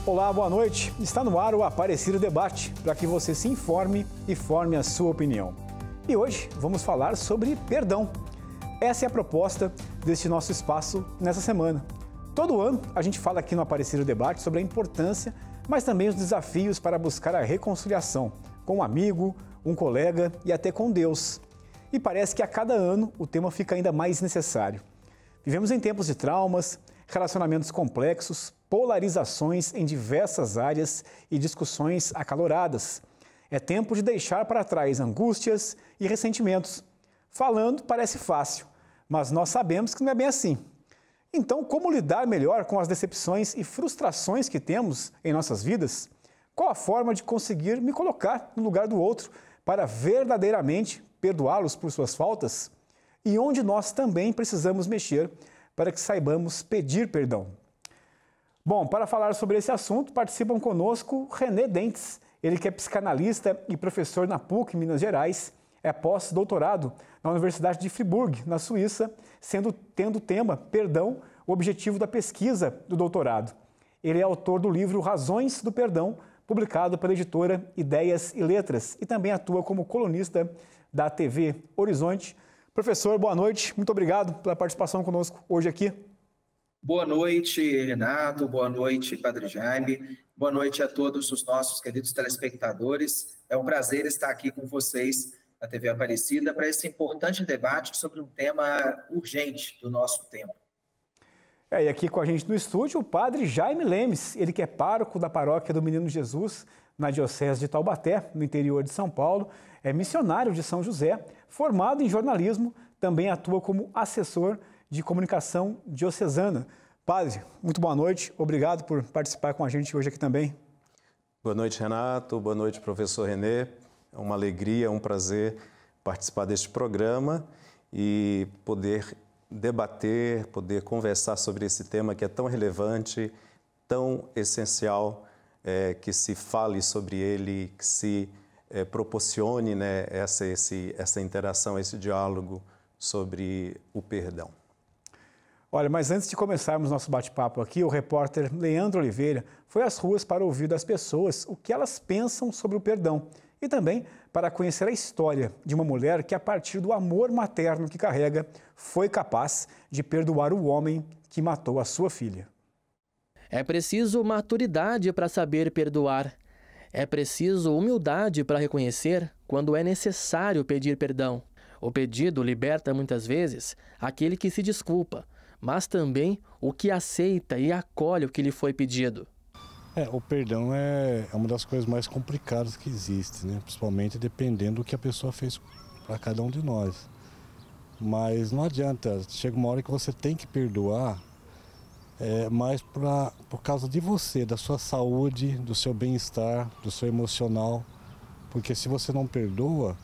Olá, boa noite. Está no ar o Aparecido Debate, para que você se informe e forme a sua opinião. E hoje vamos falar sobre perdão. Essa é a proposta deste nosso espaço nessa semana. Todo ano a gente fala aqui no Aparecido Debate sobre a importância, mas também os desafios para buscar a reconciliação com um amigo, um colega e até com Deus. E parece que a cada ano o tema fica ainda mais necessário. Vivemos em tempos de traumas, relacionamentos complexos, polarizações em diversas áreas e discussões acaloradas. É tempo de deixar para trás angústias e ressentimentos. Falando parece fácil, mas nós sabemos que não é bem assim. Então, como lidar melhor com as decepções e frustrações que temos em nossas vidas? Qual a forma de conseguir me colocar no lugar do outro para verdadeiramente perdoá-los por suas faltas? E onde nós também precisamos mexer para que saibamos pedir perdão? Bom, para falar sobre esse assunto, participam conosco René Dentes, ele que é psicanalista e professor na PUC, Minas Gerais, é pós-doutorado na Universidade de Friburgo, na Suíça, tendo o tema Perdão, o objetivo da pesquisa do doutorado. Ele é autor do livro Razões do Perdão, publicado pela editora Ideias e Letras, e também atua como colunista da TV Horizonte. Professor, boa noite, muito obrigado pela participação conosco hoje aqui. Boa noite, Renato, boa noite, Padre Jaime, boa noite a todos os nossos queridos telespectadores. É um prazer estar aqui com vocês na TV Aparecida para esse importante debate sobre um tema urgente do nosso tempo. E aqui com a gente no estúdio o Padre Jaime Lemes, ele que é pároco da paróquia do Menino Jesus, na Diocese de Taubaté, no interior de São Paulo, é missionário de São José, formado em jornalismo, também atua como assessor de comunicação diocesana. Padre, muito boa noite, obrigado por participar com a gente hoje aqui também. Boa noite, Renato, boa noite, professor René. É uma alegria, um prazer participar deste programa e poder debater, poder conversar sobre esse tema que é tão relevante, tão essencial, que se fale sobre ele, que se proporcione, né, essa interação, esse diálogo sobre o perdão. Olha, mas antes de começarmos nosso bate-papo aqui, o repórter Leandro Oliveira foi às ruas para ouvir das pessoas o que elas pensam sobre o perdão e também para conhecer a história de uma mulher que, a partir do amor materno que carrega, foi capaz de perdoar o homem que matou a sua filha. É preciso maturidade para saber perdoar. É preciso humildade para reconhecer quando é necessário pedir perdão. O pedido liberta muitas vezes aquele que se desculpa, mas também o que aceita e acolhe o que lhe foi pedido. O perdão é uma das coisas mais complicadas que existe, né? Principalmente dependendo do que a pessoa fez para cada um de nós. Mas não adianta, chega uma hora que você tem que perdoar, mas por causa de você, da sua saúde, do seu bem-estar, do seu emocional. Porque se você não perdoa,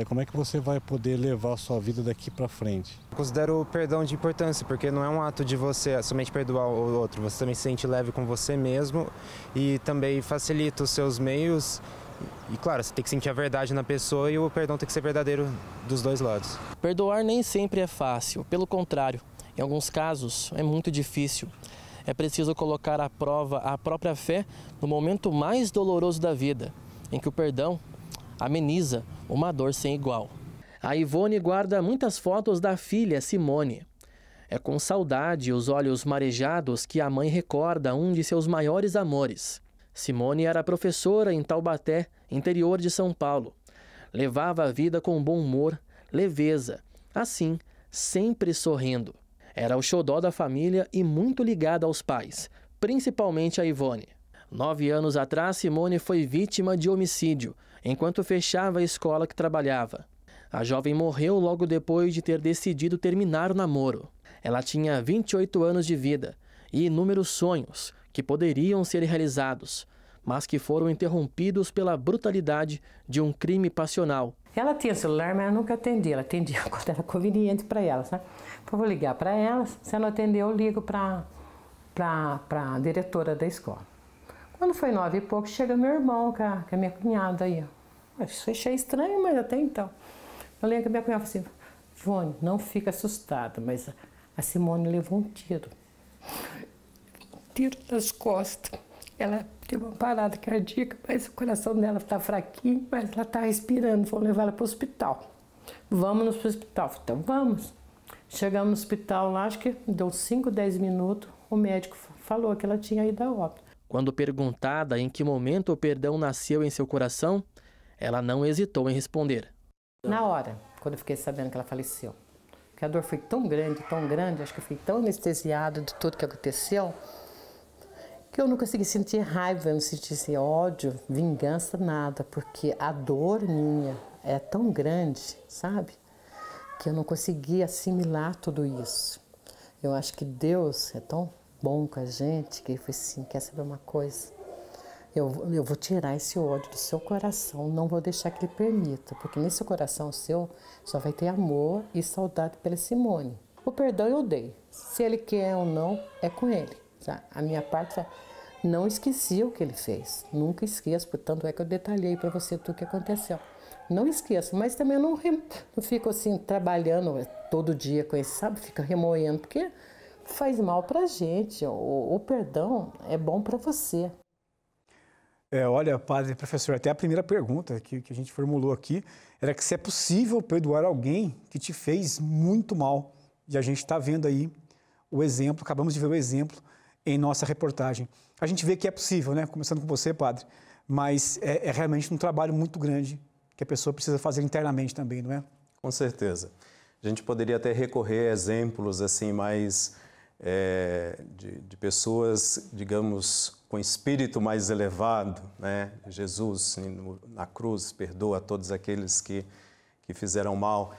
como é que você vai poder levar a sua vida daqui para frente? Eu considero o perdão de importância, porque não é um ato de você somente perdoar o outro, você também se sente leve com você mesmo e também facilita os seus meios. E claro, você tem que sentir a verdade na pessoa e o perdão tem que ser verdadeiro dos dois lados. Perdoar nem sempre é fácil, pelo contrário, em alguns casos é muito difícil. É preciso colocar à prova a própria fé no momento mais doloroso da vida, em que o perdão ameniza uma dor sem igual. A Ivone guarda muitas fotos da filha Simone. É com saudade e os olhos marejados que a mãe recorda um de seus maiores amores. Simone era professora em Taubaté, interior de São Paulo. Levava a vida com bom humor, leveza, assim, sempre sorrindo. Era o xodó da família e muito ligada aos pais, principalmente a Ivone. 9 anos atrás, Simone foi vítima de homicídio, enquanto fechava a escola que trabalhava. A jovem morreu logo depois de ter decidido terminar o namoro. Ela tinha 28 anos de vida e inúmeros sonhos que poderiam ser realizados, mas que foram interrompidos pela brutalidade de um crime passional. Ela tinha celular, mas ela nunca atendia. Ela atendia quando era conveniente para ela, né? Eu vou ligar para ela, se ela não atender, eu ligo para a diretora da escola. Quando foi 9 e pouco, chega meu irmão com a minha cunhada aí. Achei estranho, mas até então. Eu lembro que a minha cunhada falou assim: Ivone, não fica assustada, mas a Simone levou um tiro. Um tiro nas costas. Ela teve uma parada cardíaca, mas o coração dela está fraquinho, mas ela está respirando. Vamos levar ela para o hospital. Vamos no hospital. Então, vamos. Chegamos no hospital lá, acho que deu 5, 10 minutos, o médico falou que ela tinha ido a óbito. Quando perguntada em que momento o perdão nasceu em seu coração, ela não hesitou em responder. Na hora, quando eu fiquei sabendo que ela faleceu, que a dor foi tão grande, acho que eu fui tão anestesiada de tudo que aconteceu, que eu não consegui sentir raiva, não senti esse ódio, vingança, nada, porque a dor minha é tão grande, sabe? Que eu não consegui assimilar tudo isso. Eu acho que Deus é tão bom com a gente, que ele foi assim, quer saber uma coisa? Eu vou tirar esse ódio do seu coração, não vou deixar que ele permita, porque nesse coração seu só vai ter amor e saudade pela Simone. O perdão eu dei, se ele quer ou não, é com ele. Tá? A minha parte, não esqueci o que ele fez, nunca esqueço, portanto é que eu detalhei para você tudo o que aconteceu. Não esqueço, mas também não fico assim trabalhando todo dia com isso, sabe? Fica remoendo, porque faz mal pra gente, o perdão é bom para você. Olha, padre, professor, até a primeira pergunta que a gente formulou aqui era que se é possível perdoar alguém que te fez muito mal. E a gente está vendo aí o exemplo, acabamos de ver o exemplo em nossa reportagem. A gente vê que é possível, né? Começando com você, padre, mas é realmente um trabalho muito grande que a pessoa precisa fazer internamente também, não é? Com certeza. A gente poderia até recorrer a exemplos assim mais de pessoas, digamos, com espírito mais elevado, né? Jesus na cruz perdoa todos aqueles que fizeram mal.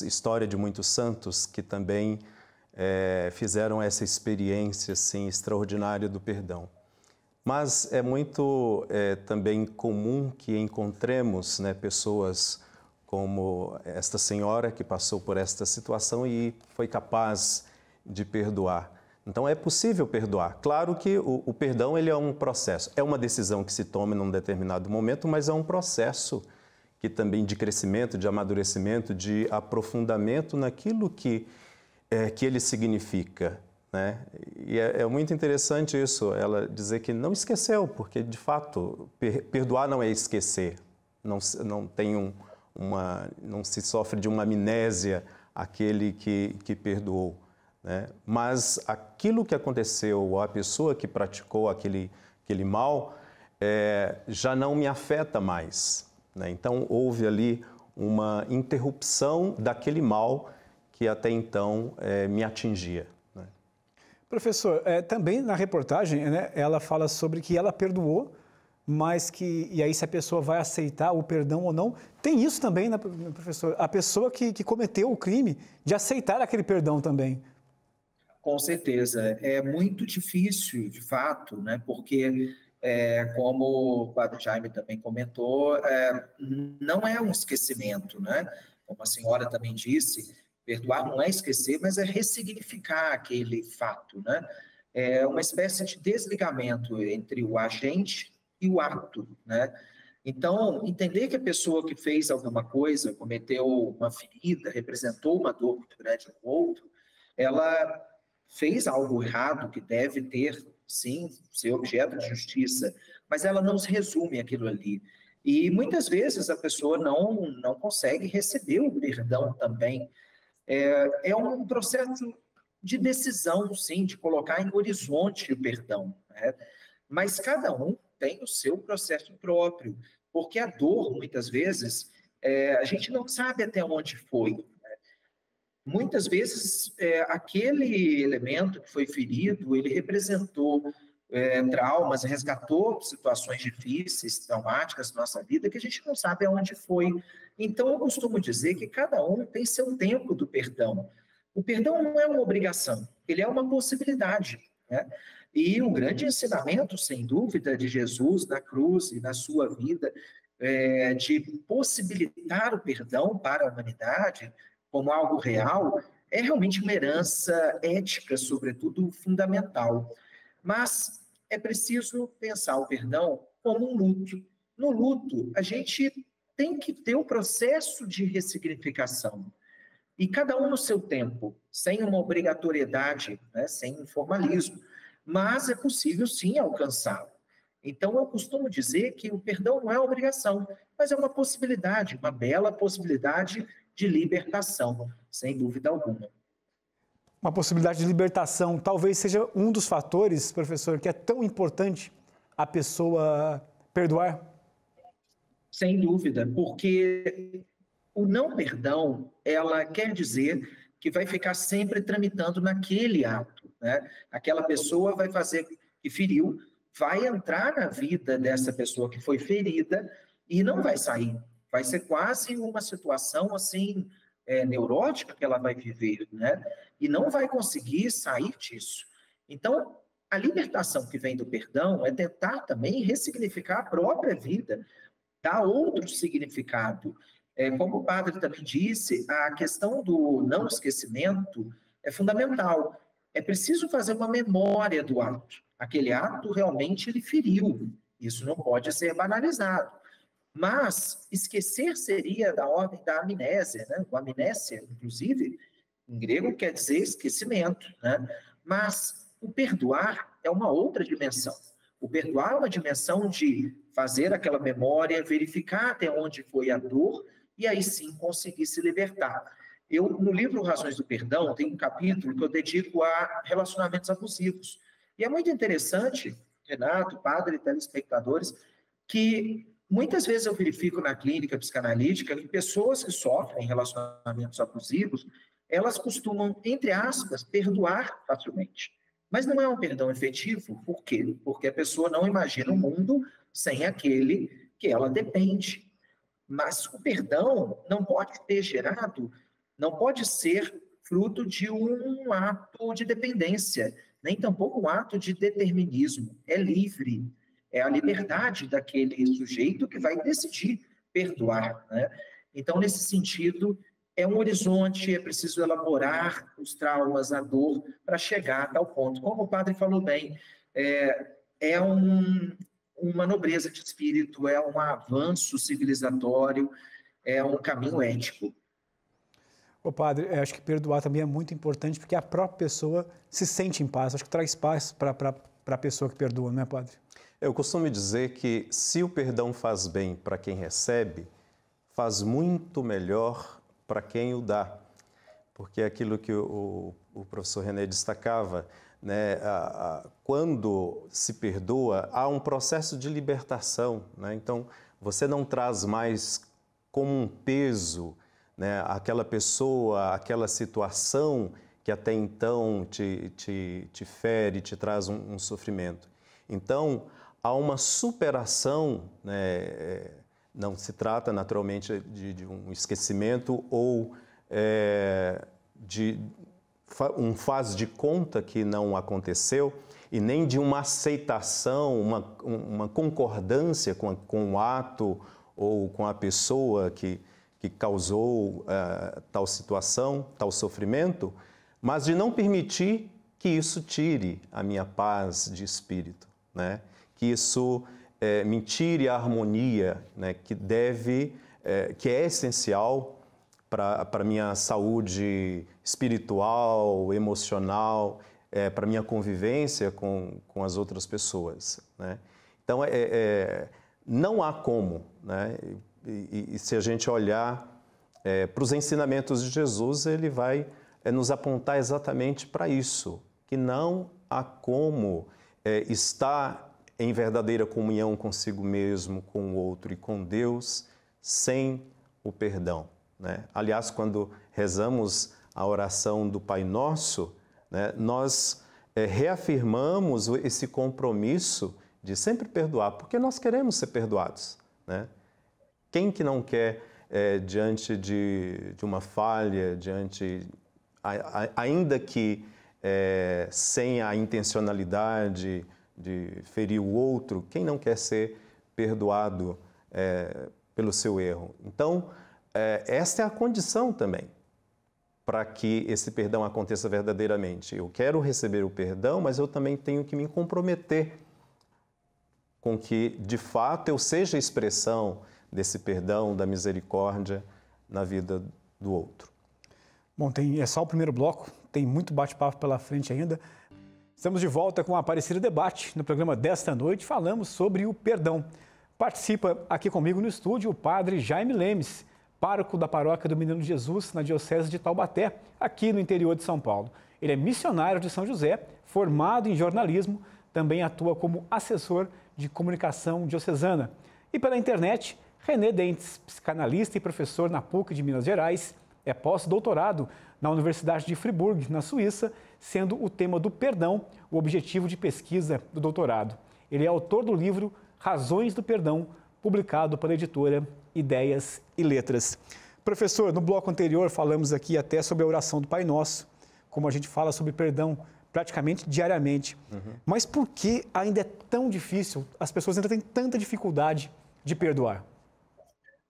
História de muitos santos que também fizeram essa experiência assim extraordinária do perdão. Mas é muito também comum que encontremos, né, pessoas como esta senhora que passou por esta situação e foi capaz de perdoar. Então é possível perdoar. Claro que o perdão ele é um processo, é uma decisão que se toma num determinado momento, mas é um processo que também de crescimento, de amadurecimento, de aprofundamento naquilo que ele significa. Né? E é muito interessante isso, ela dizer que não esqueceu, porque de fato perdoar não é esquecer, não se sofre de uma amnésia aquele que perdoou, né? Mas aquilo que aconteceu, ou a pessoa que praticou aquele mal, já não me afeta mais, né? Então houve ali uma interrupção daquele mal que até então me atingia. Professor, também na reportagem, né, ela fala sobre que ela perdoou, mas e aí se a pessoa vai aceitar o perdão ou não, tem isso também, né, professor? A pessoa que cometeu o crime, de aceitar aquele perdão também. Com certeza. É muito difícil, de fato, né, porque, como o padre Jaime também comentou, não é um esquecimento, né? Como a senhora também disse, perdoar não é esquecer, mas é ressignificar aquele fato, né? É uma espécie de desligamento entre o agente e o ato, né? Então, entender que a pessoa que fez alguma coisa, cometeu uma ferida, representou uma dor muito grande no outro, ela fez algo errado que deve ter, sim, ser objeto de justiça, mas ela não se resume aquilo ali. E muitas vezes a pessoa não consegue receber o perdão também. É um processo de decisão, sim, de colocar em horizonte o perdão, né? Mas cada um tem o seu processo próprio, porque a dor, muitas vezes, a gente não sabe até onde foi, né? Muitas vezes, aquele elemento que foi ferido, ele representou traumas, resgatou situações difíceis, traumáticas na nossa vida, que a gente não sabe aonde foi. Então, eu costumo dizer que cada um tem seu tempo do perdão. O perdão não é uma obrigação, ele é uma possibilidade, né? E o grande ensinamento, sem dúvida, de Jesus na cruz e na sua vida, de possibilitar o perdão para a humanidade como algo real, é realmente uma herança ética, sobretudo, fundamental. Mas é preciso pensar o perdão como um luto. No luto, a gente tem que ter o processo de ressignificação. E cada um no seu tempo, sem uma obrigatoriedade, né, sem um formalismo. mas é possível sim alcançá-lo. Então, eu costumo dizer que o perdão não é obrigação, mas é uma possibilidade, uma bela possibilidade de libertação, sem dúvida alguma. Uma possibilidade de libertação talvez seja um dos fatores, professor, que é tão importante a pessoa perdoar? Sem dúvida, porque o não perdão, ela quer dizer que vai ficar sempre tramitando naquele ato, né? Aquela pessoa vai fazer, que feriu, vai entrar na vida dessa pessoa que foi ferida e não vai sair. Vai ser quase uma situação assim, neurótica que ela vai viver, né? E não vai conseguir sair disso. Então, a libertação que vem do perdão é tentar também ressignificar a própria vida, dar outro significado. Como o padre também disse, a questão do não esquecimento é fundamental. É preciso fazer uma memória do ato. Aquele ato realmente ele feriu. Isso não pode ser banalizado. Mas esquecer seria da ordem da amnésia, né? O amnésia, inclusive, em grego quer dizer esquecimento, né? Mas o perdoar é uma outra dimensão. O perdoar é uma dimensão de fazer aquela memória, verificar até onde foi a dor e aí sim conseguir se libertar. Eu, no livro Razões do Perdão, tem um capítulo que eu dedico a relacionamentos abusivos. E é muito interessante, Renato, padre e telespectadores, que muitas vezes eu verifico na clínica psicanalítica que pessoas que sofrem relacionamentos abusivos, elas costumam, entre aspas, perdoar facilmente. Mas não é um perdão efetivo. Por quê? Porque a pessoa não imagina um mundo sem aquele que ela depende. Mas o perdão não pode ter gerado, não pode ser fruto de um ato de dependência, nem tampouco um ato de determinismo. É livre, é a liberdade daquele sujeito que vai decidir perdoar, né? Então, nesse sentido, é um horizonte, é preciso elaborar os traumas, a dor, para chegar a tal ponto. Como o padre falou bem, uma nobreza de espírito, é um avanço civilizatório, é um caminho ético. Ô padre, acho que perdoar também é muito importante, porque a própria pessoa se sente em paz. Acho que traz paz para a pessoa que perdoa, não é, padre? Eu costumo dizer que se o perdão faz bem para quem recebe, faz muito melhor para quem o dá. Porque é aquilo que o professor René destacava, né? Quando se perdoa, há um processo de libertação, né? Então, você não traz mais como um peso, né, aquela pessoa, aquela situação que até então te fere, te traz um sofrimento. Então, há uma superação, né? Não se trata naturalmente de um esquecimento ou de um faz de conta que não aconteceu e nem de uma aceitação, uma concordância com o ato ou com a pessoa que causou tal situação, tal sofrimento, mas de não permitir que isso tire a minha paz de espírito, né? Que isso me tire a harmonia, né? Que é essencial para a minha saúde espiritual, emocional, para a minha convivência com as outras pessoas, né? Então, não há como, né? E se a gente olhar para os ensinamentos de Jesus, ele vai nos apontar exatamente para isso, que não há como estar em verdadeira comunhão consigo mesmo, com o outro e com Deus, sem o perdão, né? Aliás, quando rezamos a oração do Pai Nosso, né, nós reafirmamos esse compromisso de sempre perdoar, porque nós queremos ser perdoados, né? Quem que não quer, diante de uma falha, ainda que sem a intencionalidade de ferir o outro, quem não quer ser perdoado pelo seu erro? Então, esta é a condição também para que esse perdão aconteça verdadeiramente. Eu quero receber o perdão, mas eu também tenho que me comprometer com que, de fato, eu seja a expressão desse perdão, da misericórdia na vida do outro. Bom, é só o primeiro bloco, tem muito bate-papo pela frente ainda. Estamos de volta com a Aparecida Debate. No programa desta noite falamos sobre o perdão. Participa aqui comigo no estúdio o padre Jaime Lemes, pároco da Paróquia do Menino Jesus na Diocese de Taubaté, aqui no interior de São Paulo. Ele é missionário de São José, formado em jornalismo, também atua como assessor de comunicação diocesana. E pela internet, René Dentes, psicanalista e professor na PUC de Minas Gerais, é pós-doutorado na Universidade de Friburgo, na Suíça, sendo o tema do perdão o objetivo de pesquisa do doutorado. Ele é autor do livro Razões do Perdão, publicado pela editora Ideias e Letras. Professor, no bloco anterior falamos aqui até sobre a oração do Pai Nosso, como a gente fala sobre perdão praticamente diariamente. Mas por que ainda é tão difícil, as pessoas ainda têm tanta dificuldade de perdoar?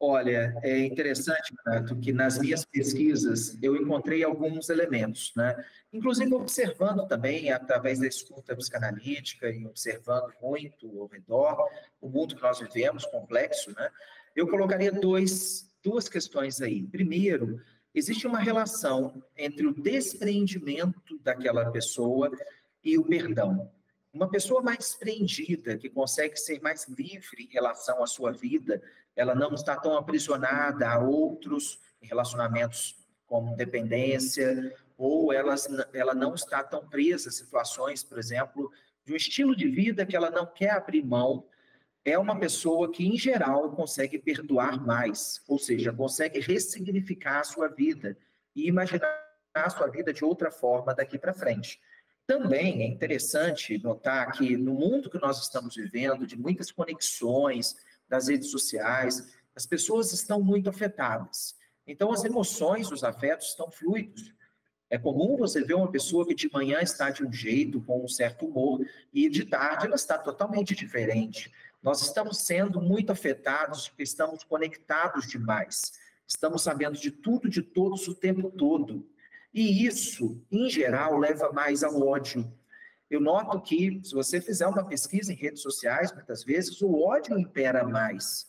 Olha, é interessante, Renato, que nas minhas pesquisas eu encontrei alguns elementos, né? Inclusive observando também, através da escuta psicanalítica e observando muito ao redor, o mundo que nós vivemos, complexo, né? Eu colocaria duas questões aí. Primeiro, existe uma relação entre o despreendimento daquela pessoa e o perdão. Uma pessoa mais despreendida, que consegue ser mais livre em relação à sua vida, ela não está tão aprisionada a outros relacionamentos como dependência, ou ela não está tão presa a situações, por exemplo, de um estilo de vida que ela não quer abrir mão. É uma pessoa que, em geral, consegue perdoar mais, ou seja, consegue ressignificar a sua vida e imaginar a sua vida de outra forma daqui para frente. Também é interessante notar que no mundo que nós estamos vivendo, de muitas conexões das redes sociais, as pessoas estão muito afetadas. Então, as emoções, os afetos estão fluidos. É comum você ver uma pessoa que de manhã está de um jeito, com um certo humor, e de tarde ela está totalmente diferente. Nós estamos sendo muito afetados porque estamos conectados demais. Estamos sabendo de tudo, de todos, o tempo todo. E isso, em geral, leva mais ao ódio. Eu noto que, se você fizer uma pesquisa em redes sociais, muitas vezes, o ódio impera mais.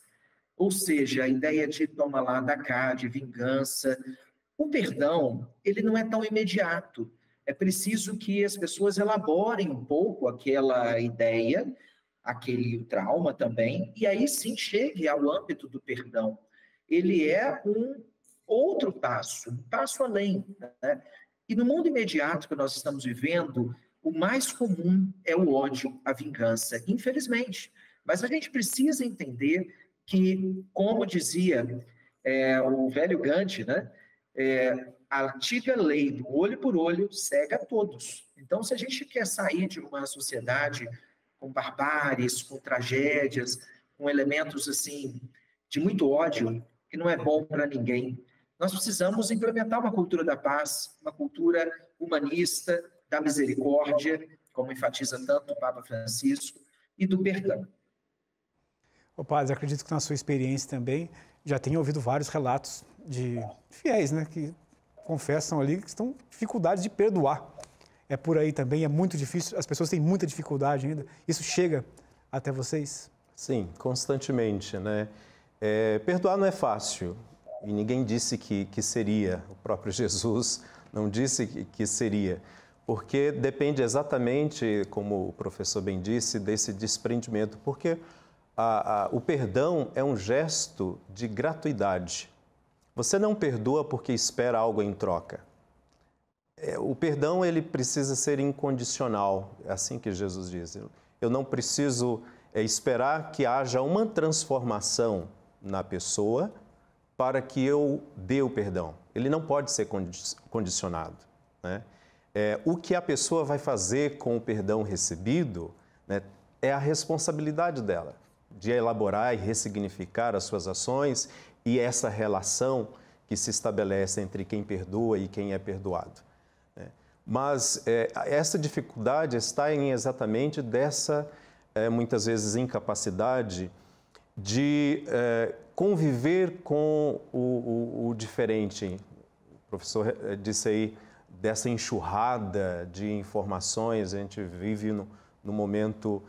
Ou seja, a ideia de toma lá da cá, de vingança. O perdão, ele não é tão imediato. É preciso que as pessoas elaborem um pouco aquela ideia, aquele trauma também, e aí sim chegue ao âmbito do perdão. Ele é um outro passo, um passo além, né? E no mundo imediato que nós estamos vivendo, o mais comum é o ódio, a vingança, infelizmente. Mas a gente precisa entender que, como dizia o velho Gandhi, né? A antiga lei do olho por olho cega a todos. Então, se a gente quer sair de uma sociedade com barbáries, com tragédias, com elementos assim de muito ódio, que não é bom para ninguém, nós precisamos implementar uma cultura da paz, uma cultura humanista, da misericórdia, como enfatiza tanto o Papa Francisco, e do perdão. Ô padre, acredito que na sua experiência também já tenha ouvido vários relatos de fiéis, né, que confessam ali que estão com dificuldade de perdoar. É por aí também, é muito difícil, as pessoas têm muita dificuldade ainda. Isso chega até vocês? Sim, constantemente, né? Perdoar não é fácil. E ninguém disse que seria, o próprio Jesus não disse que seria, porque depende exatamente, como o professor bem disse, desse desprendimento, porque o perdão é um gesto de gratuidade. Você não perdoa porque espera algo em troca. O perdão, ele precisa ser incondicional, é assim que Jesus diz. Eu não preciso esperar que haja uma transformação na pessoa para que eu dê o perdão. Ele não pode ser condicionado, né? O que a pessoa vai fazer com o perdão recebido, né, é a responsabilidade dela, de elaborar e ressignificar as suas ações e essa relação que se estabelece entre quem perdoa e quem é perdoado. Mas essa dificuldade está em exatamente dessa, muitas vezes, incapacidade de conviver com o diferente. O professor disse aí dessa enxurrada de informações, a gente vive no momento,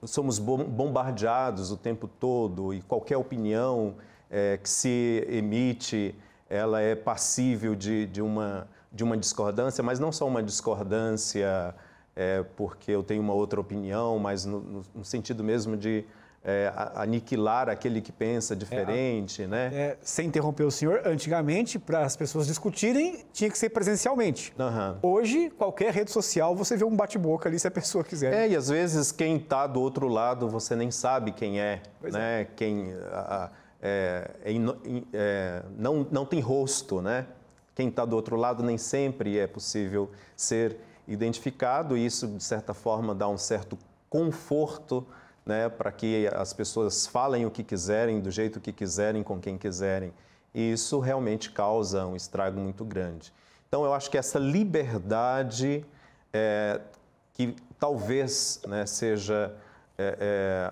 somos bombardeados o tempo todo e qualquer opinião que se emite, ela é passível de uma de uma discordância, mas não só uma discordância porque eu tenho uma outra opinião, mas no sentido mesmo de aniquilar aquele que pensa diferente, né? Sem interromper o senhor, antigamente, para as pessoas discutirem, tinha que ser presencialmente. Hoje, qualquer rede social, você vê um bate-boca ali, se a pessoa quiser. E às vezes quem está do outro lado, você nem sabe quem é, né? Quem não tem rosto, né? Quem está do outro lado nem sempre é possível ser identificado, e isso, de certa forma, dá um certo conforto, né, para que as pessoas falem o que quiserem, do jeito que quiserem, com quem quiserem. E isso realmente causa um estrago muito grande. Então, eu acho que essa liberdade, que talvez, né, seja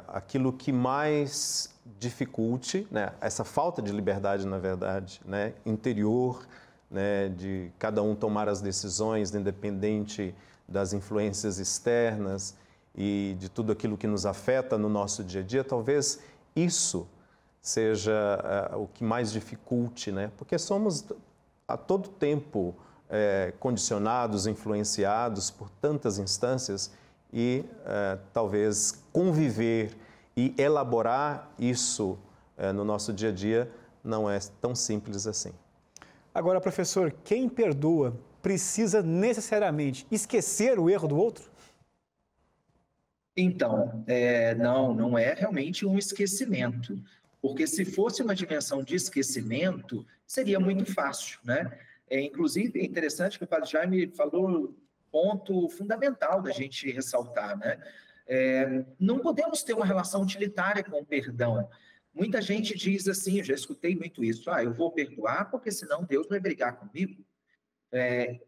aquilo que mais dificulte, né, essa falta de liberdade, na verdade, né, interior, né, de cada um tomar as decisões, independente das influências externas, e de tudo aquilo que nos afeta no nosso dia a dia, talvez isso seja o que mais dificulte, né? Porque somos a todo tempo condicionados, influenciados por tantas instâncias e talvez conviver e elaborar isso no nosso dia a dia não é tão simples assim. Agora, professor, quem perdoa precisa necessariamente esquecer o erro do outro? Então, não é realmente um esquecimento, porque se fosse uma dimensão de esquecimento, seria muito fácil, né? Inclusive, é interessante que o padre Jaime falou ponto fundamental da gente ressaltar, né? Não podemos ter uma relação utilitária com o perdão. Muita gente diz assim, eu já escutei muito isso, eu vou perdoar porque senão Deus vai brigar comigo,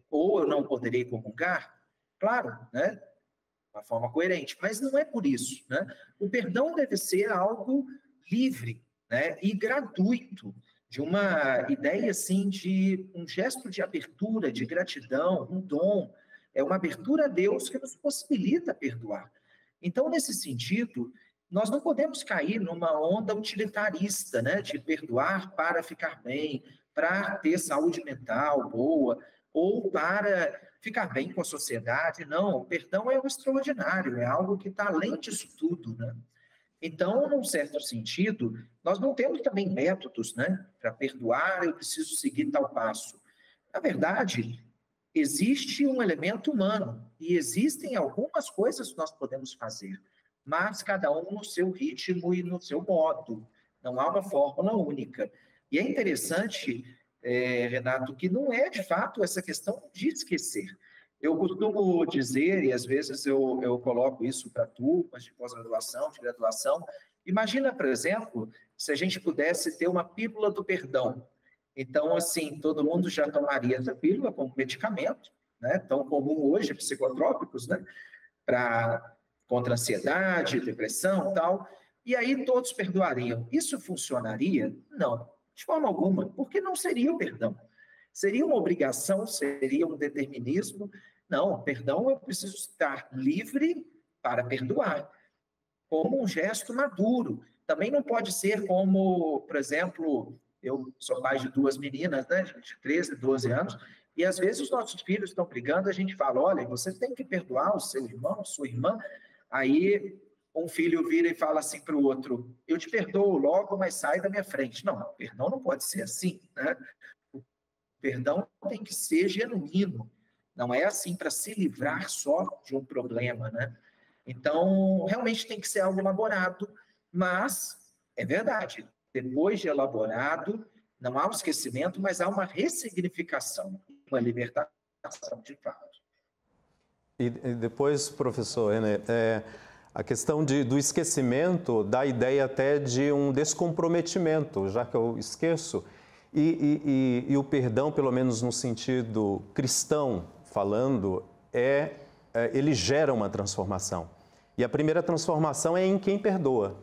ou eu não poderei comungar. Claro, né? Uma forma coerente, mas não é por isso, né? O perdão deve ser algo livre, né, e gratuito, de uma ideia assim de um gesto de abertura, de gratidão, um dom, uma abertura a Deus que nos possibilita perdoar. Então, nesse sentido, nós não podemos cair numa onda utilitarista, né, de perdoar para ficar bem, para ter saúde mental boa, ou para ficar bem com a sociedade. Não, o perdão é o extraordinário, é algo que está além disso tudo, né? Então, num certo sentido, nós não temos também métodos, né? Para perdoar, eu preciso seguir tal passo. Na verdade, existe um elemento humano e existem algumas coisas que nós podemos fazer, mas cada um no seu ritmo e no seu modo. Não há uma fórmula única. E é interessante, Renato, que não é, de fato, essa questão de esquecer. Eu costumo dizer, e às vezes eu coloco isso para turmas de pós-graduação, de graduação, imagina, por exemplo, se a gente pudesse ter uma pílula do perdão. Então, assim, todo mundo já tomaria essa pílula como medicamento, né? Tão comum hoje, psicotrópicos, né? Contra ansiedade, depressão e tal, e aí todos perdoariam. Isso funcionaria? Não, de forma alguma, porque não seria o perdão. Seria uma obrigação, seria um determinismo. Não, perdão, eu preciso estar livre para perdoar, como um gesto maduro. Também não pode ser como, por exemplo, eu sou pai de 2 meninas, né, de 13, 12 anos, e às vezes os nossos filhos estão brigando, a gente fala, olha, você tem que perdoar o seu irmão, sua irmã. Aí um filho vira e fala assim para o outro, eu te perdoo logo, mas sai da minha frente. Não, perdão não pode ser assim, né? O perdão tem que ser genuíno, não é assim para se livrar só de um problema, né? Então, realmente tem que ser algo elaborado, mas é verdade, depois de elaborado, não há um esquecimento, mas há uma ressignificação, uma libertação de fato. E depois, professor René, a questão do esquecimento dá a ideia até de um descomprometimento, já que eu esqueço, e o perdão, pelo menos no sentido cristão falando, ele gera uma transformação. E a primeira transformação é em quem perdoa.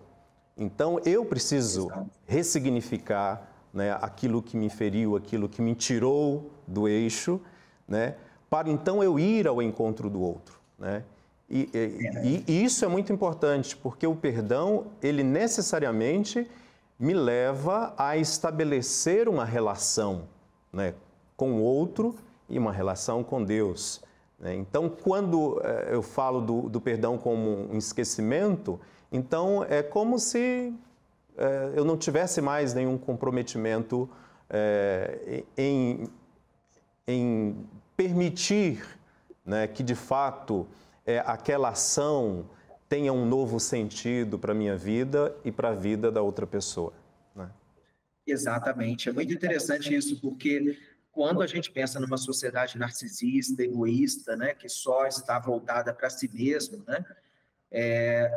Então, eu preciso ressignificar, né, aquilo que me feriu, aquilo que me tirou do eixo, né, para então eu ir ao encontro do outro, né? E isso é muito importante, porque o perdão, ele necessariamente me leva a estabelecer uma relação, né, com o outro e uma relação com Deus. Então, quando eu falo do perdão como um esquecimento, então é como se eu não tivesse mais nenhum comprometimento em permitir, né, que de fato aquela ação tenha um novo sentido para a minha vida e para a vida da outra pessoa. Né? Exatamente. É muito interessante isso, porque quando a gente pensa numa sociedade narcisista, egoísta, né, que só está voltada para si mesmo, né,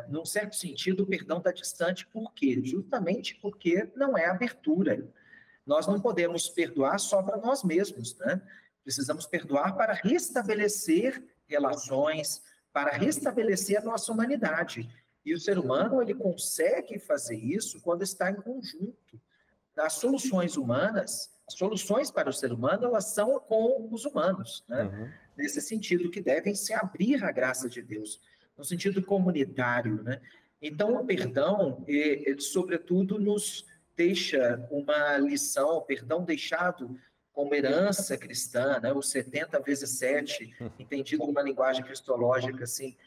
num certo sentido, o perdão está distante. Por quê? Justamente porque não é abertura. Nós não podemos perdoar só para nós mesmos, né? Precisamos perdoar para restabelecer relações, para restabelecer a nossa humanidade. E o ser humano, ele consegue fazer isso quando está em conjunto. As soluções humanas, as soluções para o ser humano, elas são com os humanos, né? Uhum. Nesse sentido, que devem se abrir à graça de Deus, no sentido comunitário, né? Então, o perdão, ele sobretudo nos deixa uma lição, o perdão deixado como herança cristã, né? O 70 vezes 7, entendido numa linguagem cristológica, assim,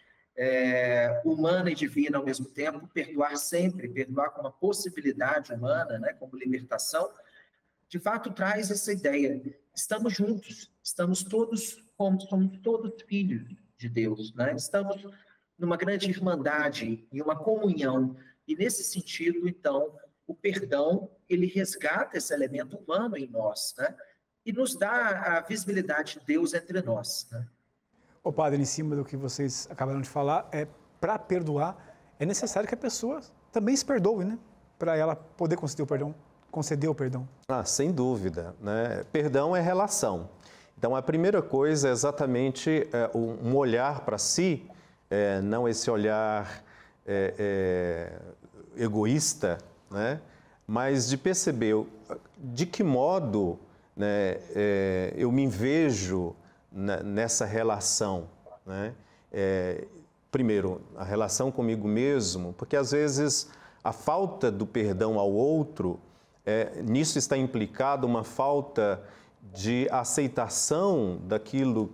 humana e divina ao mesmo tempo, perdoar sempre, perdoar com uma possibilidade humana, né? Como libertação, de fato traz essa ideia. Estamos juntos, estamos todos, somos todos filhos de Deus, né? Estamos numa grande irmandade, em uma comunhão, e nesse sentido, então, o perdão, ele resgata esse elemento humano em nós, né? E nos dá a visibilidade de Deus entre nós, né? Ô padre, em cima do que vocês acabaram de falar, para perdoar, é necessário que a pessoa também se perdoe, né? Para ela poder conceder o perdão. Sem dúvida, né? Perdão é relação. Então, a primeira coisa é exatamente um olhar para si, não esse olhar egoísta, né? Mas de perceber de que modo, né, eu me vejo nessa relação, né? Primeiro, a relação comigo mesmo, porque às vezes a falta do perdão ao outro, nisso está implicado uma falta de aceitação daquilo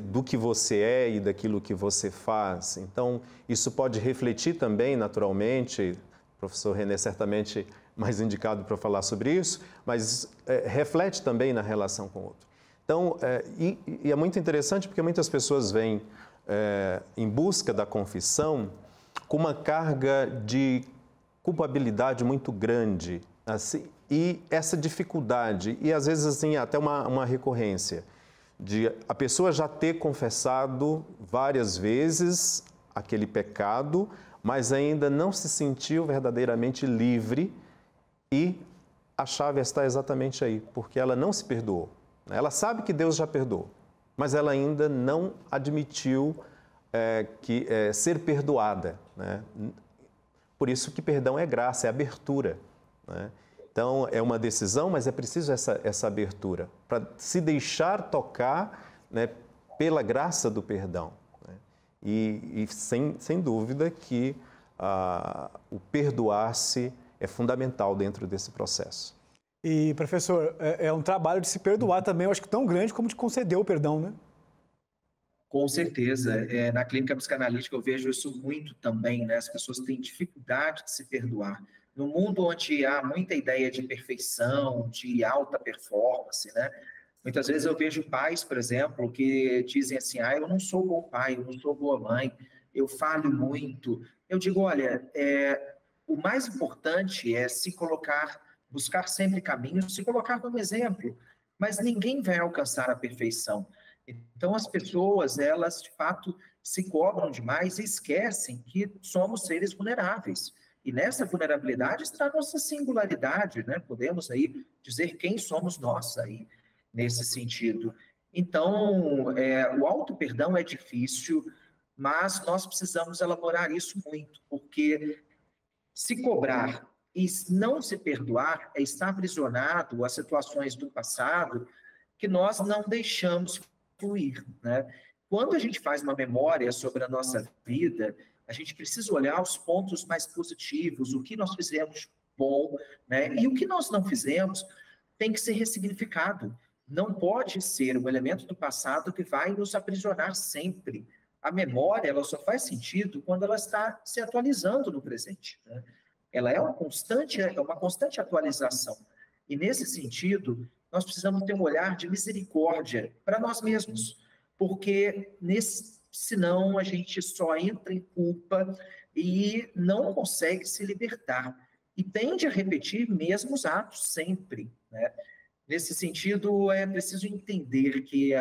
do que você é e daquilo que você faz. Então, isso pode refletir também, naturalmente, o professor René certamente mais indicado para falar sobre isso, mas reflete também na relação com o outro. Então, e é muito interessante porque muitas pessoas vêm em busca da confissão com uma carga de culpabilidade muito grande, assim, e essa dificuldade, e às vezes assim, até uma recorrência, de a pessoa já ter confessado várias vezes aquele pecado, mas ainda não se sentiu verdadeiramente livre, e a chave está exatamente aí, porque ela não se perdoou. Ela sabe que Deus já perdoou, mas ela ainda não admitiu ser perdoada, né? Por isso que perdão é graça, é abertura, né? Então, é uma decisão, mas é preciso essa abertura para se deixar tocar, né, pela graça do perdão, né? E sem dúvida que o perdoar-se é fundamental dentro desse processo. E, professor, é um trabalho de se perdoar também, eu acho que tão grande como de conceder o perdão, né? Com certeza. Na clínica psicanalítica eu vejo isso muito também, né? As pessoas têm dificuldade de se perdoar. No mundo onde há muita ideia de perfeição, de alta performance, né? Muitas vezes eu vejo pais, por exemplo, que dizem assim, eu não sou bom pai, eu não sou boa mãe, eu falho muito. Eu digo, olha, o mais importante é se colocar, buscar sempre caminhos, se colocar como exemplo, mas ninguém vai alcançar a perfeição. Então, as pessoas, elas, de fato, se cobram demais e esquecem que somos seres vulneráveis. E nessa vulnerabilidade está a nossa singularidade, né? Podemos aí dizer quem somos nós aí, nesse sentido. Então, o auto-perdão é difícil, mas nós precisamos elaborar isso muito, porque se cobrar e não se perdoar é estar aprisionado a situações do passado que nós não deixamos fluir, né? Quando a gente faz uma memória sobre a nossa vida, a gente precisa olhar os pontos mais positivos, o que nós fizemos bom, né? E o que nós não fizemos tem que ser ressignificado. não pode ser um elemento do passado que vai nos aprisionar sempre. A memória, ela só faz sentido quando ela está se atualizando no presente, né? Ela é uma constante atualização. E, nesse sentido, nós precisamos ter um olhar de misericórdia para nós mesmos, porque senão a gente só entra em culpa e não consegue se libertar. E tende a repetir mesmos atos sempre, né? Nesse sentido, é preciso entender que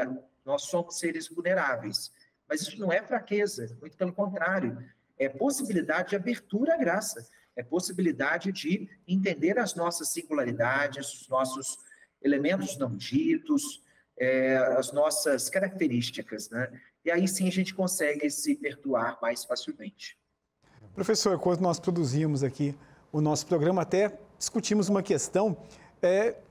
nós somos seres vulneráveis, mas isso não é fraqueza, muito pelo contrário, é possibilidade de abertura à graça, é possibilidade de entender as nossas singularidades, os nossos elementos não ditos, as nossas características, né? E aí sim a gente consegue se perdoar mais facilmente. Professor, quando nós produzimos aqui o nosso programa, até discutimos uma questão.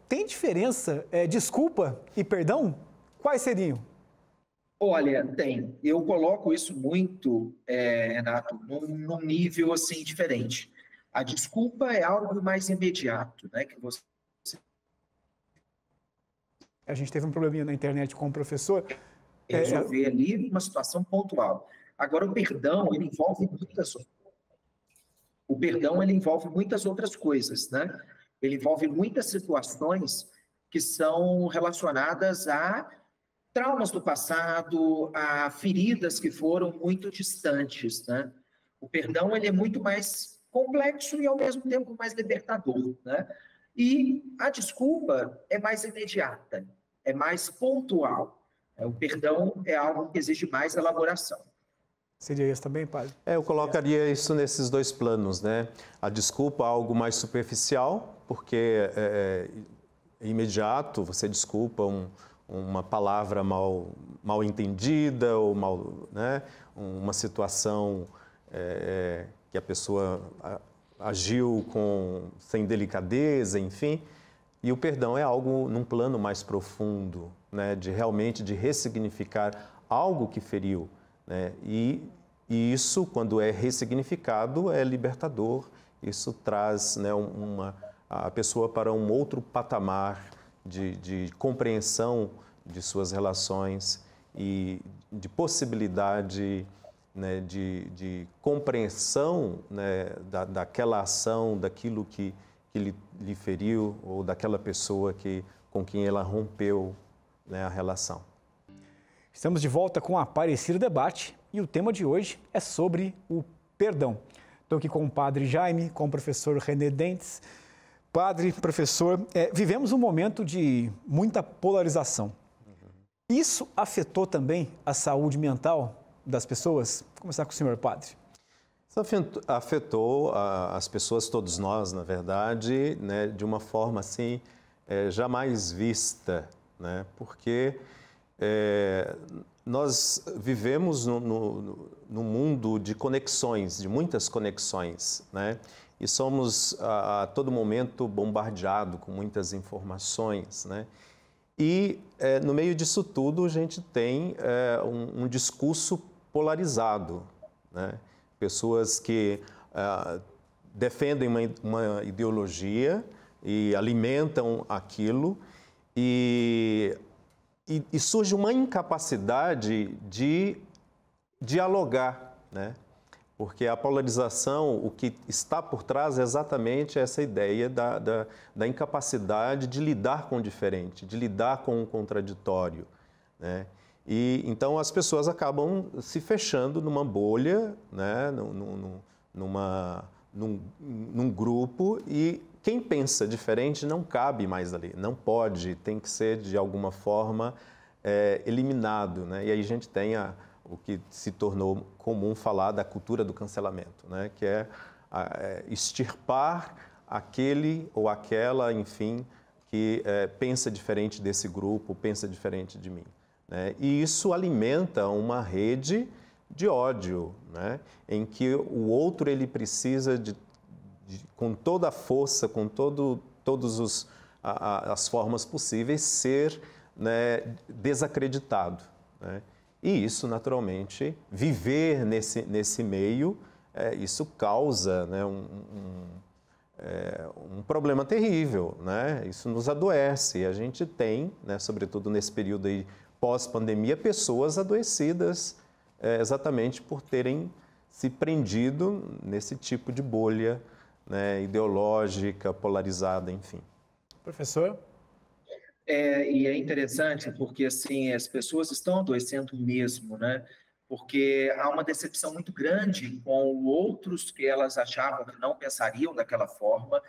Tem diferença desculpa e perdão? Quais seriam? Olha, tem. Eu coloco isso muito, Renato, num nível assim diferente. A desculpa é algo mais imediato, né? Que você... A gente teve um probleminha na internet com o professor. Resolver ali uma situação pontual. Agora, o perdão, ele envolve muitas outras coisas, né? Ele envolve muitas situações que são relacionadas a traumas do passado, a feridas que foram muito distantes, né? O perdão, ele é muito mais complexo e, ao mesmo tempo, mais libertador, né? E a desculpa é mais imediata, é mais pontual. O perdão é algo que exige mais elaboração. Seria isso também, padre? Eu colocaria isso nesses dois planos, né? A desculpa é algo mais superficial, porque é imediato, você desculpa uma palavra mal entendida ou né? Uma situação que a pessoa agiu sem delicadeza, enfim. E o perdão é algo num plano mais profundo, né? Realmente de ressignificar algo que feriu, né? E isso, quando é ressignificado, é libertador. Isso traz, né, a pessoa para um outro patamar de compreensão de suas relações e de possibilidade, né, de compreensão, né, daquela ação, daquilo que lhe feriu ou daquela pessoa com quem ela rompeu, né, a relação. Estamos de volta com o Aparecido Debate e o tema de hoje é sobre o perdão. Estou aqui com o padre Jaime, com o professor René Dentes. Padre, professor, vivemos um momento de muita polarização. Isso afetou também a saúde mental das pessoas? Vou começar com o senhor, padre. Isso afetou as pessoas, todos nós, na verdade, né, de uma forma assim, jamais vista, né, porque nós vivemos num mundo de conexões, de muitas conexões, né? E somos a todo momento bombardeados com muitas informações, né? E no meio disso tudo a gente tem um discurso polarizado, né? Pessoas que defendem uma ideologia e alimentam aquilo e surge uma incapacidade de dialogar, né? Porque a polarização, o que está por trás é exatamente essa ideia da incapacidade de lidar com o diferente, de lidar com o contraditório, né? E então as pessoas acabam se fechando numa bolha, né? Num grupo, e quem pensa diferente não cabe mais ali, não pode, tem que ser de alguma forma eliminado, né? E aí a gente tem o que se tornou comum falar da cultura do cancelamento, né? Que é extirpar aquele ou aquela, enfim, que pensa diferente desse grupo, pensa diferente de mim, né? E isso alimenta uma rede de ódio, né? Em que o outro ele precisa com toda a força, com todas as formas possíveis, ser, né, desacreditado, né? E isso, naturalmente, viver nesse meio, isso causa, né, um problema terrível, né? Isso nos adoece. E a gente tem, né, sobretudo nesse período aí pós-pandemia, pessoas adoecidas exatamente por terem se prendido nesse tipo de bolha, né, ideológica, polarizada, enfim. Professor? E é interessante porque, assim, as pessoas estão adoecendo mesmo, né? Porque há uma decepção muito grande com outros que elas achavam que não pensariam daquela forma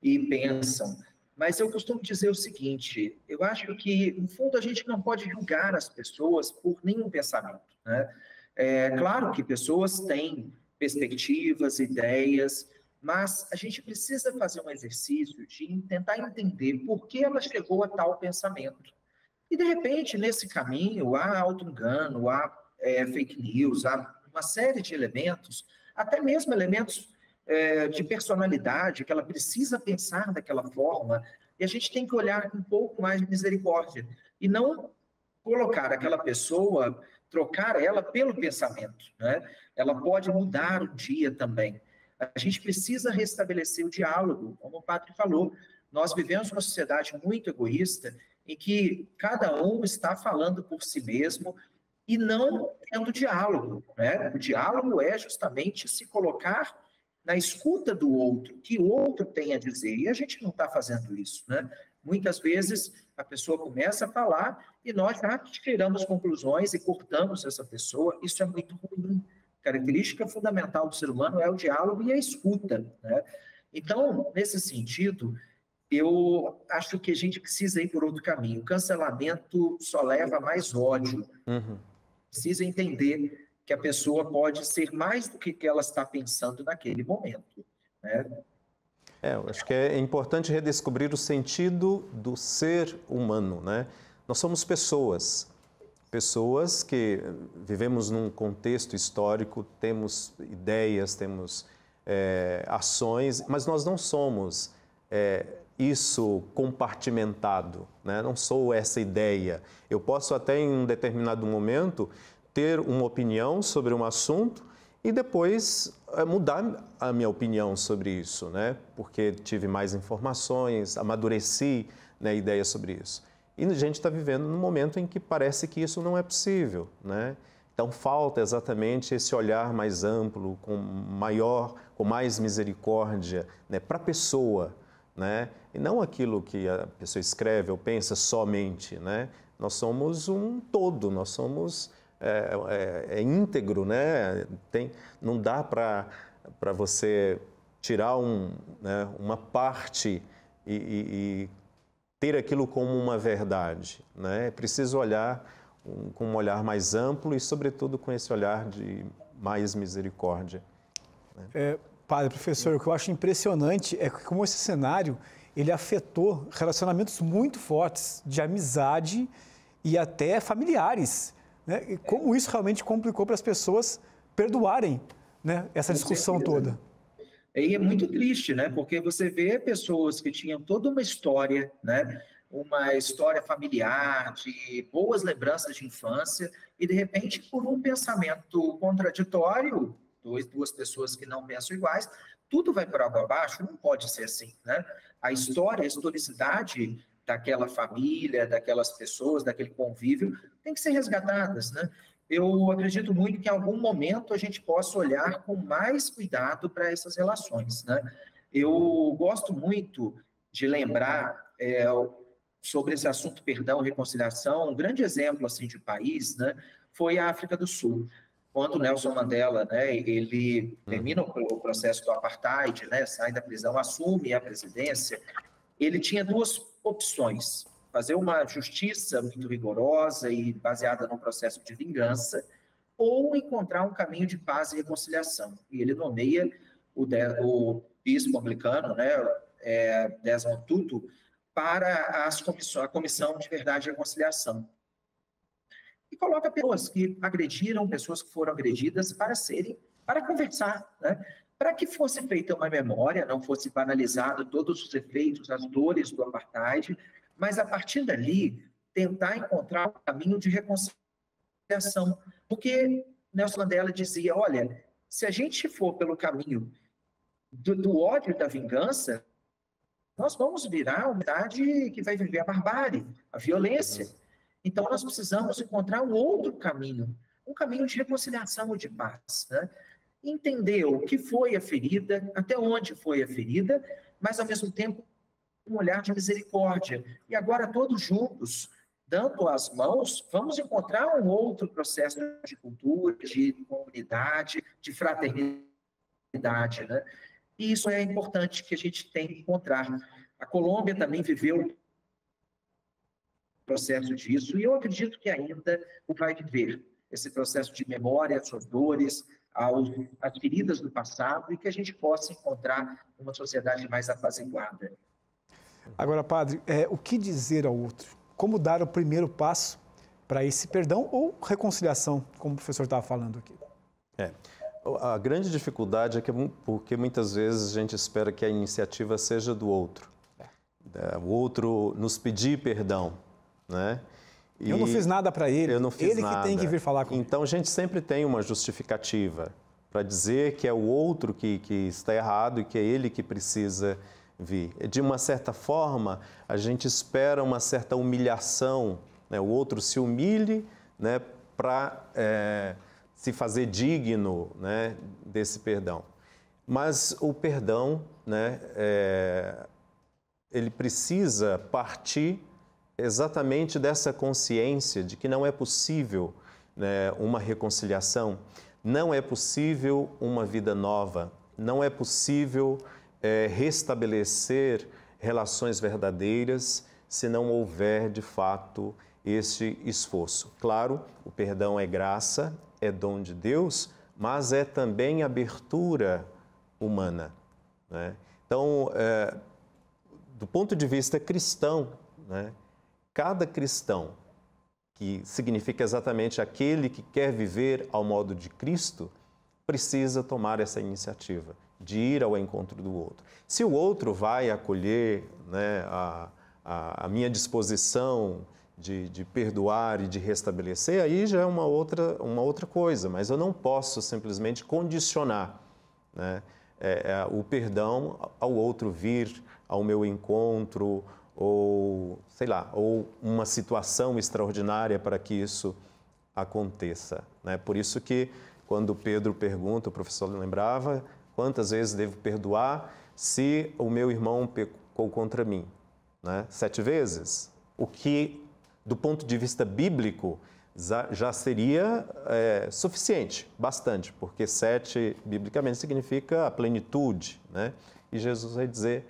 e pensam. Mas eu costumo dizer o seguinte, eu acho que, no fundo, a gente não pode julgar as pessoas por nenhum pensamento, né? É claro que pessoas têm perspectivas, ideias, mas a gente precisa fazer um exercício de tentar entender por que ela chegou a tal pensamento. E, de repente, nesse caminho, há auto-engano, há fake news, há uma série de elementos, até mesmo elementos de personalidade, que ela precisa pensar daquela forma, e a gente tem que olhar com um pouco mais de misericórdia, e não colocar aquela pessoa, trocar ela pelo pensamento, né? Ela pode mudar um dia também. A gente precisa restabelecer o diálogo, como o padre falou. Nós vivemos uma sociedade muito egoísta, em que cada um está falando por si mesmo e não tendo diálogo, né? O diálogo é justamente se colocar na escuta do outro, que o outro tem a dizer, e a gente não está fazendo isso, né? Muitas vezes a pessoa começa a falar e nós já tiramos conclusões e cortamos essa pessoa, isso é muito ruim. Característica fundamental do ser humano é o diálogo e a escuta, né? Então, nesse sentido, eu acho que a gente precisa ir por outro caminho. O cancelamento só leva a mais ódio. Precisa entender que a pessoa pode ser mais do que ela está pensando naquele momento, né? Eu acho que é importante redescobrir o sentido do ser humano, né? Nós somos pessoas que vivemos num contexto histórico, temos ideias, temos ações, mas nós não somos isso compartimentado, né? Não sou essa ideia. Eu posso até em um determinado momento ter uma opinião sobre um assunto e depois mudar a minha opinião sobre isso, né? Porque tive mais informações, amadureci, né, ideias sobre isso. E a gente está vivendo num momento em que parece que isso não é possível, né? Então falta exatamente esse olhar mais amplo, com mais misericórdia, né, para a pessoa, né? E não aquilo que a pessoa escreve ou pensa somente, né? Nós somos um todo, nós somos íntegro, né? Não dá para você tirar uma parte e ter aquilo como uma verdade, né? É preciso olhar com um olhar mais amplo e, sobretudo, com esse olhar de mais misericórdia, né? Padre, professor, o que eu acho impressionante é que como esse cenário ele afetou relacionamentos muito fortes de amizade e até familiares, né? E como isso realmente complicou para as pessoas perdoarem, né, essa discussão toda. E é muito triste, né? Porque você vê pessoas que tinham toda uma história, né? Uma história familiar, de boas lembranças de infância, e de repente, por um pensamento contraditório, duas pessoas que não pensam iguais, tudo vai por água abaixo. Não pode ser assim, né? A história, a historicidade daquela família, daquelas pessoas, daquele convívio, tem que ser resgatadas, né? Eu acredito muito que em algum momento a gente possa olhar com mais cuidado para essas relações, né? Eu gosto muito de lembrar sobre esse assunto perdão, reconciliação. Um grande exemplo assim de país, né, foi a África do Sul. Quando Nelson Mandela, né, ele termina o processo do apartheid, né, sai da prisão, assume a presidência, ele tinha duas opções: fazer uma justiça muito rigorosa e baseada no processo de vingança, ou encontrar um caminho de paz e reconciliação. E ele nomeia o bispo anglicano, né, Desmond Tutu, para a Comissão de Verdade e Reconciliação. E coloca pessoas que agrediram, pessoas que foram agredidas para conversar, né? Para que fosse feita uma memória, não fosse banalizado todos os efeitos, as dores do apartheid, mas a partir dali tentar encontrar um caminho de reconciliação. Porque Nelson Mandela dizia, olha, se a gente for pelo caminho do ódio e da vingança, nós vamos virar uma humanidade que vai viver a barbárie, a violência. Então, nós precisamos encontrar um outro caminho, um caminho de reconciliação e de paz, né? Entender o que foi a ferida, até onde foi a ferida, mas, ao mesmo tempo, um olhar de misericórdia. E agora, todos juntos, dando as mãos, vamos encontrar um outro processo de cultura, de comunidade, de fraternidade, né? E isso é importante que a gente tem que encontrar. A Colômbia também viveu o processo disso, e eu acredito que ainda vai viver esse processo de memória, as suas dores, as feridas do passado, e que a gente possa encontrar uma sociedade mais apaziguada. Agora, padre, o que dizer ao outro? Como dar o primeiro passo para esse perdão ou reconciliação, como o professor estava falando aqui? A grande dificuldade é que porque muitas vezes a gente espera que a iniciativa seja do outro. O outro nos pedir perdão, né? Eu não fiz nada para ele, eu não fiz ele nada. Que tem que vir falar comigo. Então a gente sempre tem uma justificativa para dizer que é o outro que está errado e que é ele que precisa vir. De uma certa forma, a gente espera uma certa humilhação, né? O outro se humilhe, né, para se fazer digno, né, desse perdão. Mas o perdão, né, ele precisa partir exatamente dessa consciência de que não é possível, né, uma reconciliação, não é possível uma vida nova, não é possível restabelecer relações verdadeiras se não houver, de fato, esse esforço. Claro, o perdão é graça, é dom de Deus, mas é também abertura humana, né? Então, do ponto de vista cristão, né, cada cristão, que significa exatamente aquele que quer viver ao modo de Cristo, precisa tomar essa iniciativa de ir ao encontro do outro. Se o outro vai acolher, né, a minha disposição de perdoar e de restabelecer, aí já é uma outra coisa, mas eu não posso simplesmente condicionar, né, o perdão ao outro vir ao meu encontro, ou, sei lá, ou uma situação extraordinária para que isso aconteça, né? Por isso que, quando Pedro pergunta, o professor lembrava, quantas vezes devo perdoar se o meu irmão pecou contra mim, né? 7 vezes? O que, do ponto de vista bíblico, já seria suficiente, bastante, porque 7, biblicamente, significa a plenitude, né? E Jesus vai dizer,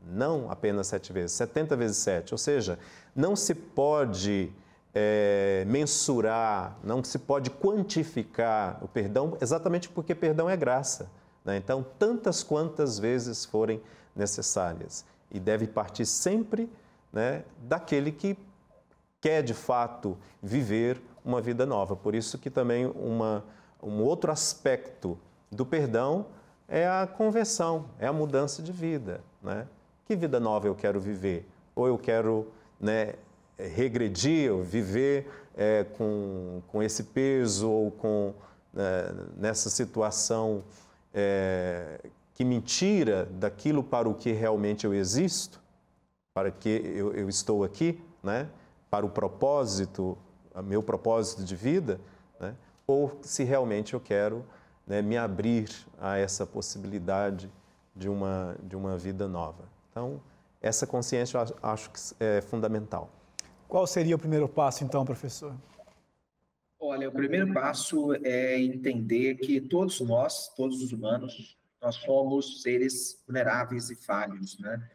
não apenas 7 vezes, 70 vezes 7, ou seja, não se pode mensurar, não se pode quantificar o perdão, exatamente porque perdão é graça, né? Então, tantas quantas vezes forem necessárias, e deve partir sempre, né, daquele que quer de fato viver uma vida nova. Por isso que também um outro aspecto do perdão é a conversão, é a mudança de vida, né? Que vida nova eu quero viver? Ou eu quero, né, regredir, ou viver com esse peso, ou nessa situação que me tira daquilo para o que realmente eu existo, para que eu estou aqui, né? Para o propósito, meu propósito de vida, né? Ou se realmente eu quero, né, me abrir a essa possibilidade de uma vida nova. Então, essa consciência eu acho que é fundamental. Qual seria o primeiro passo, então, professor? Olha, o primeiro passo é entender que todos nós, todos os humanos, nós somos seres vulneráveis e falhos, né?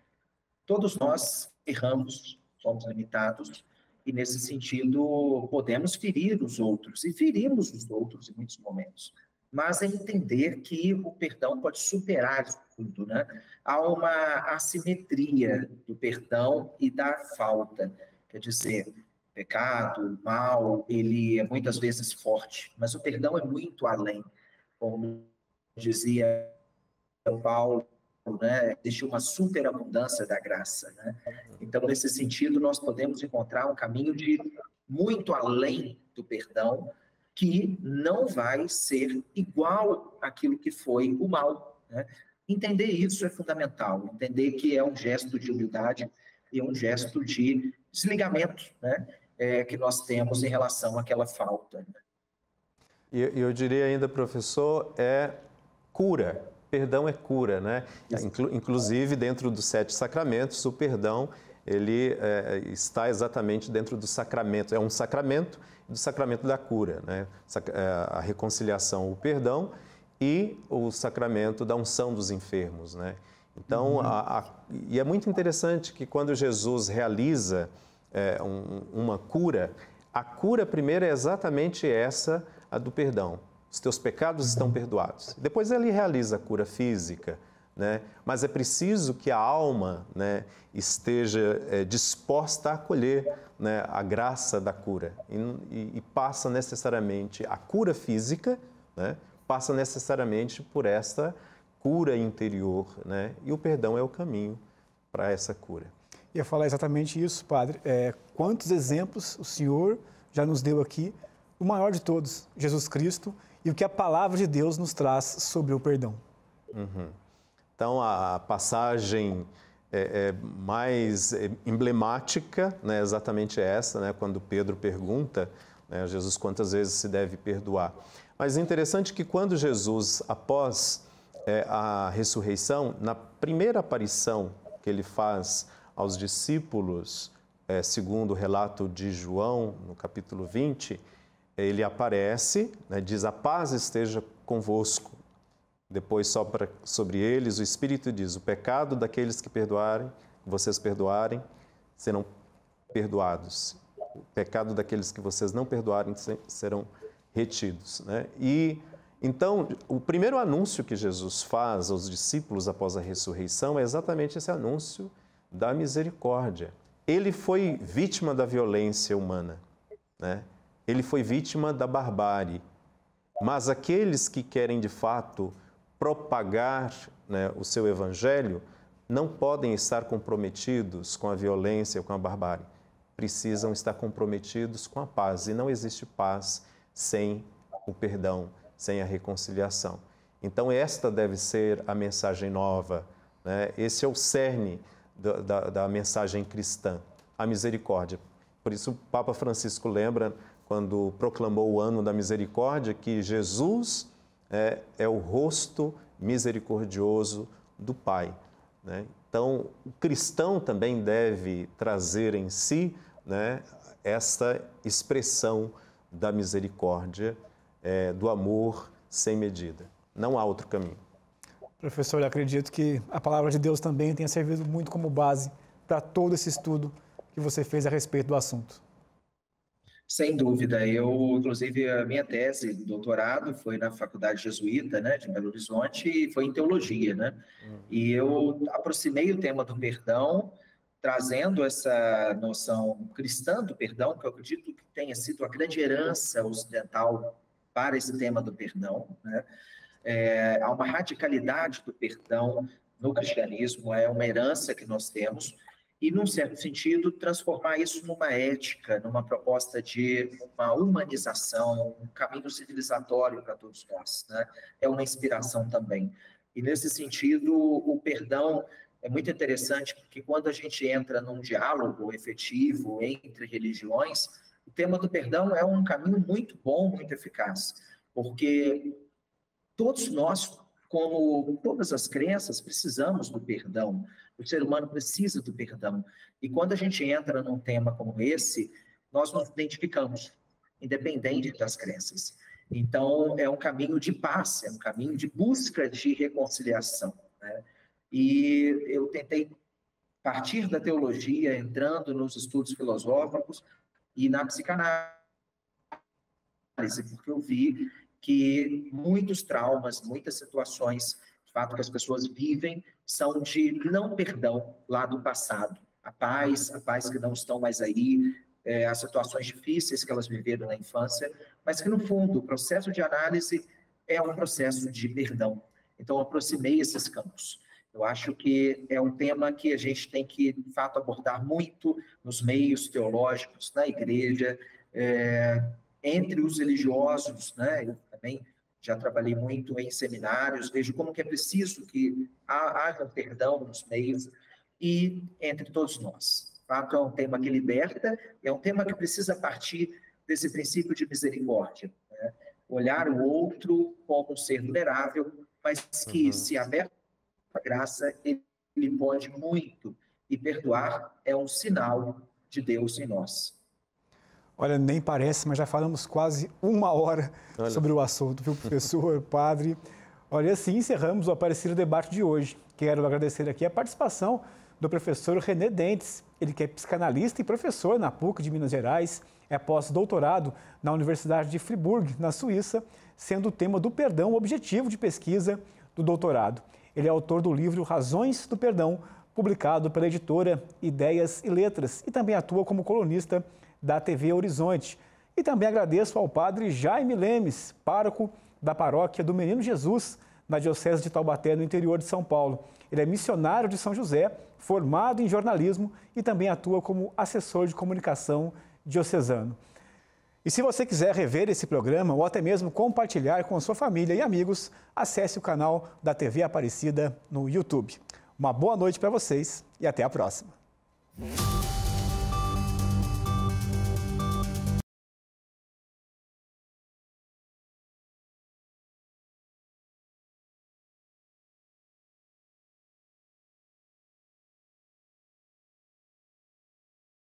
Todos nós erramos, somos limitados, e nesse sentido podemos ferir os outros, e ferimos os outros em muitos momentos. Mas é entender que o perdão pode superar tudo, né? Há uma assimetria do perdão e da falta. Quer dizer, pecado, mal, ele é muitas vezes forte, mas o perdão é muito além. Como dizia Paulo, né? Existe uma superabundância da graça, né? Então, nesse sentido, nós podemos encontrar um caminho de muito além do perdão, que não vai ser igual àquilo que foi o mal, né? Entender isso é fundamental, entender que é um gesto de humildade e um gesto de desligamento, né, que nós temos em relação àquela falta. E eu diria ainda, professor, é cura. Perdão é cura, né? Inclusive, dentro dos 7 sacramentos, o perdão, ele está exatamente dentro do sacramento. É um sacramento, do sacramento da cura, né? A reconciliação, o perdão, e o sacramento da unção dos enfermos, né? Então, e é muito interessante que quando Jesus realiza uma cura, a cura primeira é exatamente essa, a do perdão. Os teus pecados estão perdoados. Depois ele realiza a cura física, né? Mas é preciso que a alma, né, esteja disposta a acolher, né, a graça da cura. E passa necessariamente a cura física, né? Passa necessariamente por essa cura interior, né? E o perdão é o caminho para essa cura. Ia falar exatamente isso, padre. Quantos exemplos o senhor já nos deu aqui, o maior de todos, Jesus Cristo, e o que a palavra de Deus nos traz sobre o perdão. Então, a passagem mais emblemática, né, exatamente essa, né, quando Pedro pergunta, né, a Jesus quantas vezes se deve perdoar. Mas é interessante que quando Jesus, após a ressurreição, na primeira aparição que ele faz aos discípulos, segundo o relato de João, no capítulo 20, ele aparece, né, diz, a paz esteja convosco. Depois sopra sobre eles o Espírito diz, o pecado daqueles que perdoarem, vocês perdoarem, serão perdoados. O pecado daqueles que vocês não perdoarem serão retidos, né? E então, o primeiro anúncio que Jesus faz aos discípulos após a ressurreição é exatamente esse anúncio da misericórdia. Ele foi vítima da violência humana, né? Ele foi vítima da barbárie. Mas aqueles que querem, de fato, propagar, né, o seu evangelho, não podem estar comprometidos com a violência, com a barbárie. Precisam estar comprometidos com a paz. E não existe paz sem o perdão, sem a reconciliação. Então, esta deve ser a mensagem nova, né? Esse é o cerne da mensagem cristã, a misericórdia. Por isso, o Papa Francisco lembra, quando proclamou o ano da misericórdia, que Jesus é o rosto misericordioso do Pai, né? Então, o cristão também deve trazer em si, né, essa expressão da misericórdia, do amor sem medida. Não há outro caminho. Professor, eu acredito que a palavra de Deus também tenha servido muito como base para todo esse estudo que você fez a respeito do assunto. Sem dúvida. Inclusive, a minha tese de doutorado foi na Faculdade Jesuíta, né, de Belo Horizonte, e foi em teologia, né? E eu aproximei o tema do perdão, trazendo essa noção cristã do perdão, que eu acredito que tenha sido a grande herança ocidental para esse tema do perdão, né? Há uma radicalidade do perdão no cristianismo, é uma herança que nós temos, e, num certo sentido, transformar isso numa ética, numa proposta de uma humanização, um caminho civilizatório para todos nós, né? É uma inspiração também. E, nesse sentido, o perdão é muito interessante, porque quando a gente entra num diálogo efetivo entre religiões, o tema do perdão é um caminho muito bom, muito eficaz, porque todos nós, como todas as crenças, precisamos do perdão. O ser humano precisa do perdão. E quando a gente entra num tema como esse, nós nos identificamos, independente das crenças. Então, é um caminho de paz, é um caminho de busca de reconciliação, né? E eu tentei partir da teologia, entrando nos estudos filosóficos e na psicanálise, porque eu vi que muitos traumas, muitas situações, de fato, que as pessoas vivem, são de não perdão lá do passado. A paz que não estão mais aí, as situações difíceis que elas viveram na infância, mas que, no fundo, o processo de análise é um processo de perdão. Então, eu aproximei esses campos. Eu acho que é um tema que a gente tem que, de fato, abordar muito nos meios teológicos, na igreja, entre os religiosos, né? Eu também já trabalhei muito em seminários, vejo como que é preciso que haja perdão nos meios e entre todos nós. De fato, é um tema que liberta, é um tema que precisa partir desse princípio de misericórdia, né? Olhar o outro como um ser vulnerável, mas que, se aberto à graça, ele pode muito, e perdoar é um sinal de Deus em nós. Olha, nem parece, mas já falamos quase 1 hora sobre o assunto, viu, professor, padre? Olha, assim encerramos o Aparecido Debate de hoje. Quero agradecer aqui a participação do professor René Dentes, ele que é psicanalista e professor na PUC de Minas Gerais, é pós-doutorado na Universidade de Friburgo, na Suíça, sendo o tema do perdão o objetivo de pesquisa do doutorado. Ele é autor do livro Razões do Perdão, publicado pela editora Ideias e Letras, e também atua como colunista da TV Horizonte. E também agradeço ao padre Jaime Lemes, pároco da paróquia do Menino Jesus, na Diocese de Taubaté, no interior de São Paulo. Ele é missionário de São José, formado em jornalismo e também atua como assessor de comunicação diocesano. E se você quiser rever esse programa ou até mesmo compartilhar com sua família e amigos, acesse o canal da TV Aparecida no YouTube. Uma boa noite para vocês e até a próxima.